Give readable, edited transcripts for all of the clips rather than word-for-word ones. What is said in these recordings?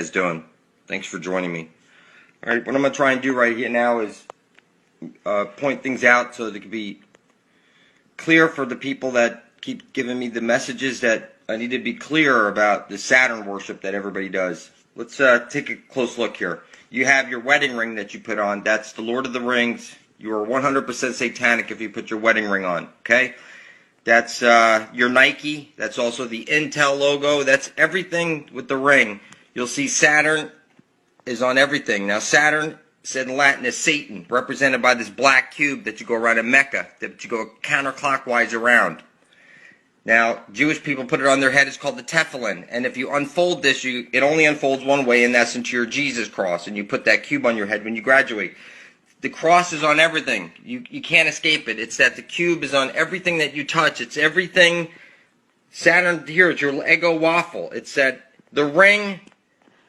guys doing? Thanks for joining me. All right, what I'm going to try and do right here now is point things out so that it can be clear for the people that keep giving me the messages that I need to be clear about the Saturn worship that everybody does. Let's take a close look here. You have your wedding ring that you put on. That's the Lord of the Rings. You are 100% satanic if you put your wedding ring on, okay? That's your Nike. That's also the Intel logo. That's everything with the ring. You'll see Saturn is on everything. Now, Saturn, said in Latin, is Satan, represented by this black cube that you go around in Mecca, that you go counterclockwise around. Now, Jewish people put it on their head. It's called the tefillin. And if you unfold this, it only unfolds one way, and that's into your Jesus cross. And you put that cube on your head when you graduate. The cross is on everything. You can't escape it. It's that the cube is on everything that you touch. It's everything. Saturn, here, it's your Lego waffle. It's that the ring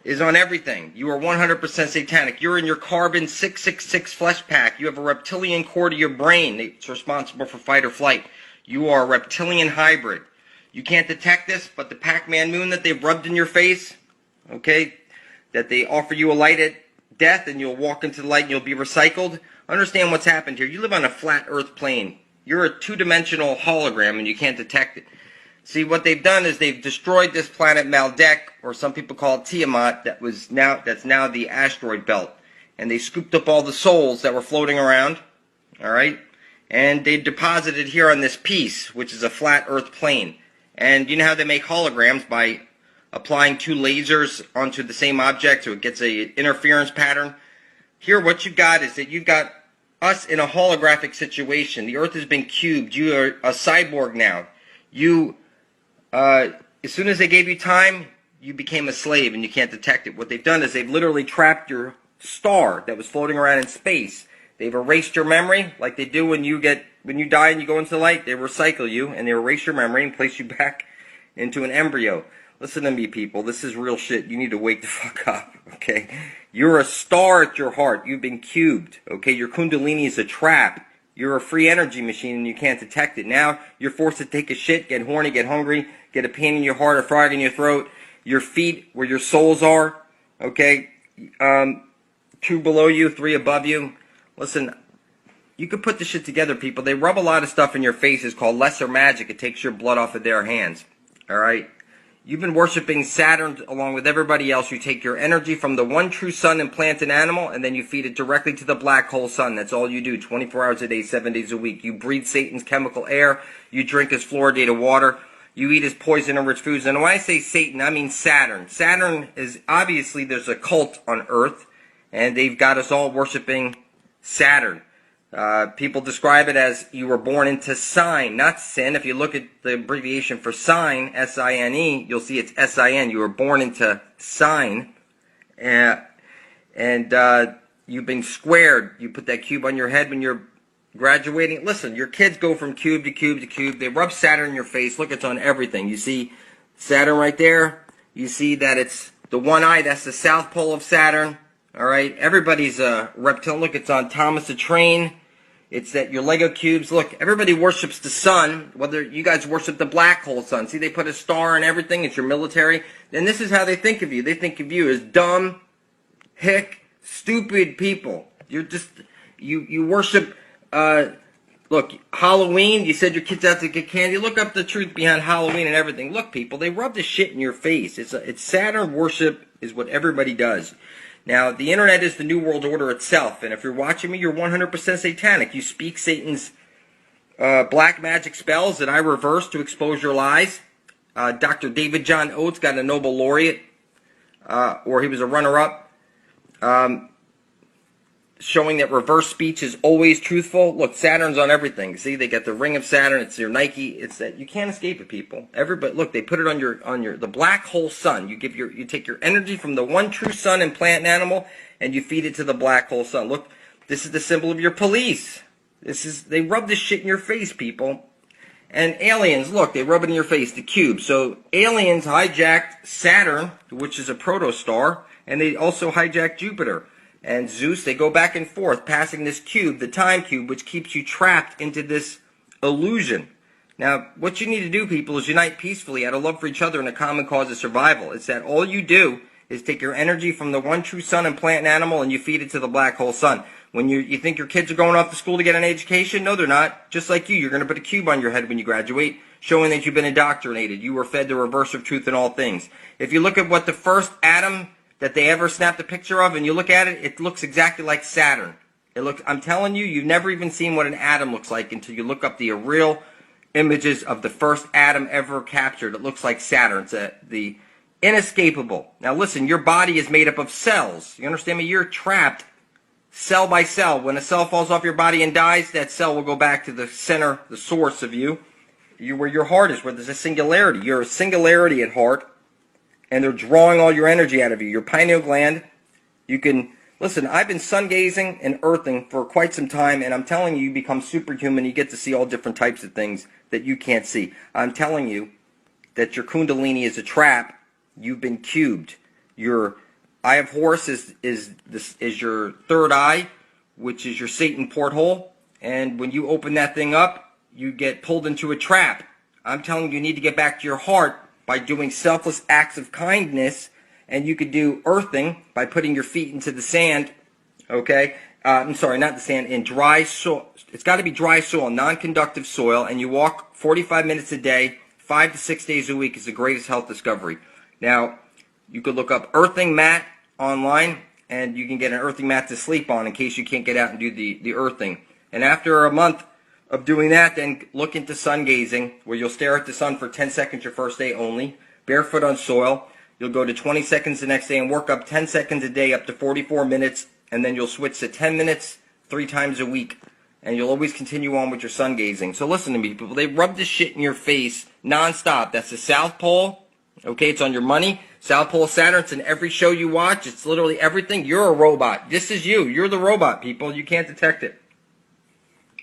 is on everything. You are 100% satanic. You're in your carbon 666 flesh pack. You have a reptilian core to your brain. It's responsible for fight or flight. You are a reptilian hybrid. You can't detect this, but the Pac-Man moon that they've rubbed in your face, okay, that they offer you a light at death and you'll walk into the light and you'll be recycled. Understand what's happened here. You live on a flat earth plane. You're a two-dimensional hologram and you can't detect it. See, what they've done is they've destroyed this planet Maldek, or some people call it Tiamat, that's now the asteroid belt. And they scooped up all the souls that were floating around, all right? And they deposited here on this piece, which is a flat earth plane. And you know how they make holograms? By applying two lasers onto the same object so it gets a interference pattern. Here what you've got is that you've got us in a holographic situation. The earth has been cubed. You are a cyborg now. You, as soon as they gave you time, you became a slave and you can't detect it. What they've done is they've literally trapped your star that was floating around in space. They've erased your memory like they do when you die and you go into the light. They recycle you and they erase your memory and place you back into an embryo. Listen to me, people. This is real shit. You need to wake the fuck up, okay? You're a star at your heart. You've been cubed, okay? Your kundalini is a trap. You're a free energy machine and you can't detect it. Now you're forced to take a shit, get horny, get hungry, get a pain in your heart, a frog in your throat. Your feet, where your souls are, okay? 2 below you, 3 above you. Listen, you could put this shit together, people. They rub a lot of stuff in your faces called lesser magic. It takes your blood off of their hands, all right? You've been worshiping Saturn along with everybody else. You take your energy from the one true sun and plant an animal, and then you feed it directly to the black hole sun. That's all you do, 24 hours a day, 7 days a week. You breathe Satan's chemical air. You drink his fluoridated water. You eat his poison-rich foods. And when I say Satan, I mean Saturn. Saturn is, obviously, there's a cult on Earth, and they've got us all worshiping Saturn. People describe it as you were born into sign, not sin. If you look at the abbreviation for sign, S-I-N-E, you'll see it's S-I-N. You were born into sign, and you've been squared. You put that cube on your head when you're graduating. Listen, your kids go from cube to cube to cube. They rub Saturn in your face. Look, it's on everything. You see Saturn right there. You see that it's the one eye. That's the south pole of Saturn. All right. Everybody's a reptilian. Look, it's on Thomas the Train. It's that your Lego cubes. Look, everybody worships the sun. Whether you guys worship the black hole sun. See, they put a star and everything. It's your military. And this is how they think of you. They think of you as dumb, hick, stupid people. You're just, you worship. Look, Halloween, you said your kids out to get candy. Look up the truth behind Halloween and everything. Look, people, they rub the shit in your face. It's Saturn worship is what everybody does. Now, the internet is the new world order itself, and if you're watching me, you're 100% satanic. You speak Satan's black magic spells that I reverse to expose your lies. Dr. David John Oates got a Nobel laureate, or he was a runner-up, showing that reverse speech is always truthful. Look, Saturn's on everything. See, they got the ring of Saturn. It's your Nike. It's that you can't escape it, people. Everybody, look, they put it on the black hole sun. You take your energy from the one true sun and plant an animal, and you feed it to the black hole sun. Look, this is the symbol of your police. They rub this shit in your face, people. And aliens, look, they rub it in your face, the cube. So aliens hijacked Saturn, which is a protostar, and they also hijacked Jupiter. And Zeus, they go back and forth, passing this cube, the time cube, which keeps you trapped into this illusion. Now, what you need to do, people, is unite peacefully out of love for each other and a common cause of survival. It's that all you do is take your energy from the one true sun and plant and animal and you feed it to the black hole sun. When you think your kids are going off to school to get an education, no, they're not. Just like you're going to put a cube on your head when you graduate, showing that you've been indoctrinated. You were fed the reverse of truth in all things. If you look at what the first atom that they ever snapped a picture of and you look at it, it looks exactly like Saturn. I'm telling you, you've never even seen what an atom looks like until you look up the real images of the first atom ever captured. It looks like Saturn. It's the inescapable. Now listen, your body is made up of cells. You understand me? You're trapped cell by cell. When a cell falls off your body and dies, that cell will go back to the center, the source of you where your heart is, where there's a singularity. You're a singularity at heart, and they're drawing all your energy out of you. Your pineal gland, you can... Listen, I've been sun gazing and earthing for quite some time, and I'm telling you, you become superhuman. You get to see all different types of things that you can't see. I'm telling you that your kundalini is a trap. You've been cubed. Your eye of Horus is your third eye, which is your Satan porthole. And when you open that thing up, you get pulled into a trap. I'm telling you, you need to get back to your heart by doing selfless acts of kindness. And you could do earthing by putting your feet into the sand, okay? I'm sorry, not the sand, in dry soil. It's got to be dry soil, non-conductive soil, and you walk 45 minutes a day, 5 to 6 days a week is the greatest health discovery. Now, you could look up earthing mat online, and you can get an earthing mat to sleep on in case you can't get out and do the earthing. And after a month of doing that, then look into sun gazing, where you'll stare at the sun for 10 seconds your first day only, barefoot on soil. You'll go to 20 seconds the next day and work up 10 seconds a day up to 44 minutes, and then you'll switch to 10 minutes 3 times a week, and you'll always continue on with your sun gazing. So listen to me, people. They rub this shit in your face nonstop. That's the South Pole. Okay, it's on your money. South Pole Saturn. It's in every show you watch. It's literally everything. You're a robot. This is you. You're the robot, people. You can't detect it.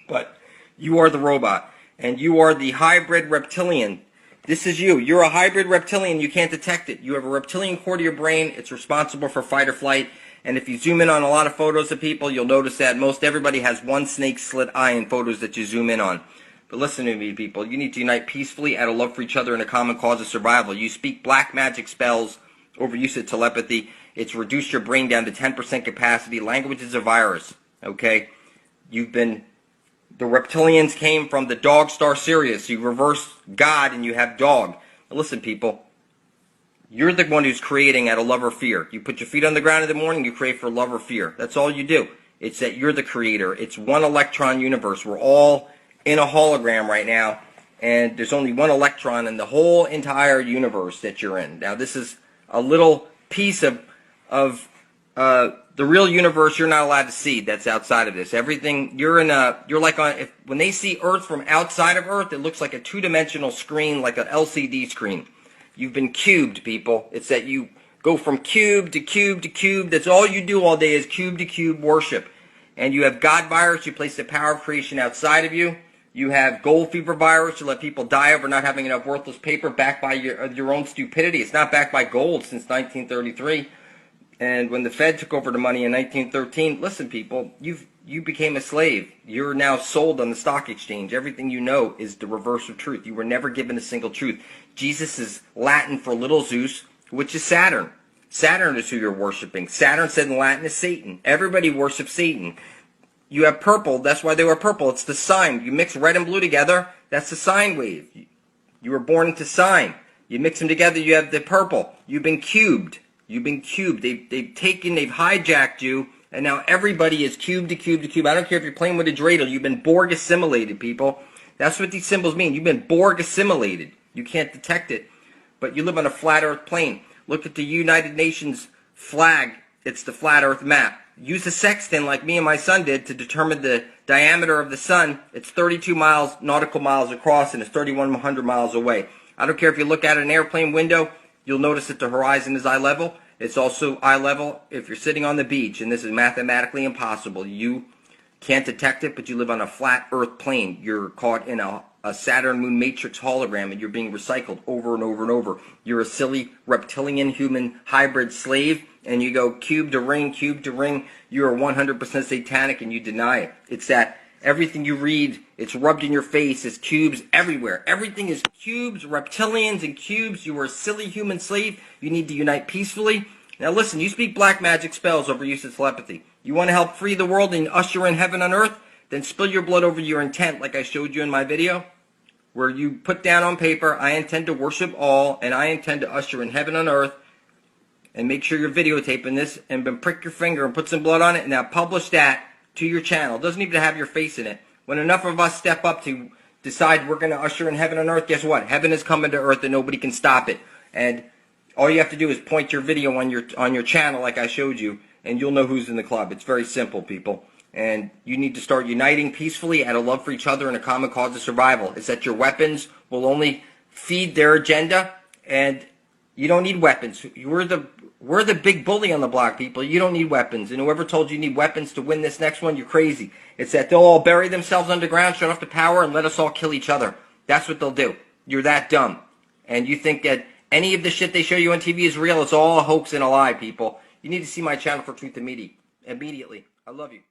But you are the robot, and you are the hybrid reptilian. This is you. You're a hybrid reptilian. You can't detect it. You have a reptilian core to your brain. It's responsible for fight or flight. And if you zoom in on a lot of photos of people, you'll notice that most everybody has one snake slit eye in photos that you zoom in on. But listen to me, people. You need to unite peacefully out of love for each other and a common cause of survival. You speak black magic spells, overuse of telepathy. It's reduced your brain down to 10% capacity. Language is a virus. Okay? The reptilians came from the dog star Sirius. You reverse God and you have dog. Now listen, people. You're the one who's creating out of love or fear. You put your feet on the ground in the morning, you create for love or fear. That's all you do. It's that you're the creator. It's one electron universe. We're all in a hologram right now, and there's only one electron in the whole entire universe that you're in. Now, this is a little piece of the real universe you're not allowed to see that's outside of this. Everything, you're like on, when they see Earth from outside of Earth, it looks like a two-dimensional screen, like an LCD screen. You've been cubed, people. It's that you go from cube to cube to cube. That's all you do all day is cube to cube worship. And you have God virus. You place the power of creation outside of you. You have gold fever virus. You let people die over not having enough worthless paper backed by your own stupidity. It's not backed by gold since 1933. And when the Fed took over the money in 1913, listen, people, you became a slave. You're now sold on the stock exchange. Everything you know is the reverse of truth. You were never given a single truth. Jesus is Latin for little Zeus, which is Saturn. Saturn is who you're worshiping. Saturn said in Latin is Satan. Everybody worships Satan. You have purple. That's why they were purple. It's the sign. You mix red and blue together. That's the sine wave. You were born into sine. You mix them together. You have the purple. You've been cubed. You've been cubed. They've hijacked you, and now everybody is cube to cube to cube. I don't care if you're playing with a dreidel. You've been Borg assimilated, people. That's what these symbols mean. You've been Borg assimilated. You can't detect it, but you live on a flat Earth plane. Look at the United Nations flag. It's the flat Earth map. Use a sextant like me and my son did to determine the diameter of the sun. It's 32 nautical miles across, and it's 3,100 miles away. I don't care if you look out an airplane window. You'll notice that the horizon is eye level. It's also eye level if you're sitting on the beach, and this is mathematically impossible. You can't detect it, but you live on a flat Earth plane. You're caught in a Saturn Moon Matrix hologram, and you're being recycled over and over and over. You're a silly reptilian human hybrid slave, and you go cube to ring, cube to ring. You're 100% satanic, and you deny it. It's that everything you read, it's rubbed in your face. It's cubes everywhere. Everything is cubes, reptilians, and cubes. You are a silly human slave. You need to unite peacefully. Now listen, you speak black magic spells over use of telepathy. You want to help free the world and usher in heaven on earth? Then spill your blood over your intent like I showed you in my video, where you put down on paper, I intend to worship all, and I intend to usher in heaven on earth, and make sure you're videotaping this, and then prick your finger and put some blood on it, and now publish that to your channel. It doesn't even have your face in it. When enough of us step up to decide we're going to usher in heaven on earth, guess what? Heaven is coming to earth and nobody can stop it. And all you have to do is point your video on your channel like I showed you, and you'll know who's in the club. It's very simple, people. And you need to start uniting peacefully out of love for each other and a common cause of survival. It's that your weapons will only feed their agenda, and you don't need weapons. We're the big bully on the block, people. You don't need weapons. And whoever told you need weapons to win this next one, you're crazy. It's that they'll all bury themselves underground, shut off the power, and let us all kill each other. That's what they'll do. You're that dumb. And you think that any of the shit they show you on TV is real. It's all a hoax and a lie, people. You need to see my channel for truth immediately. I love you.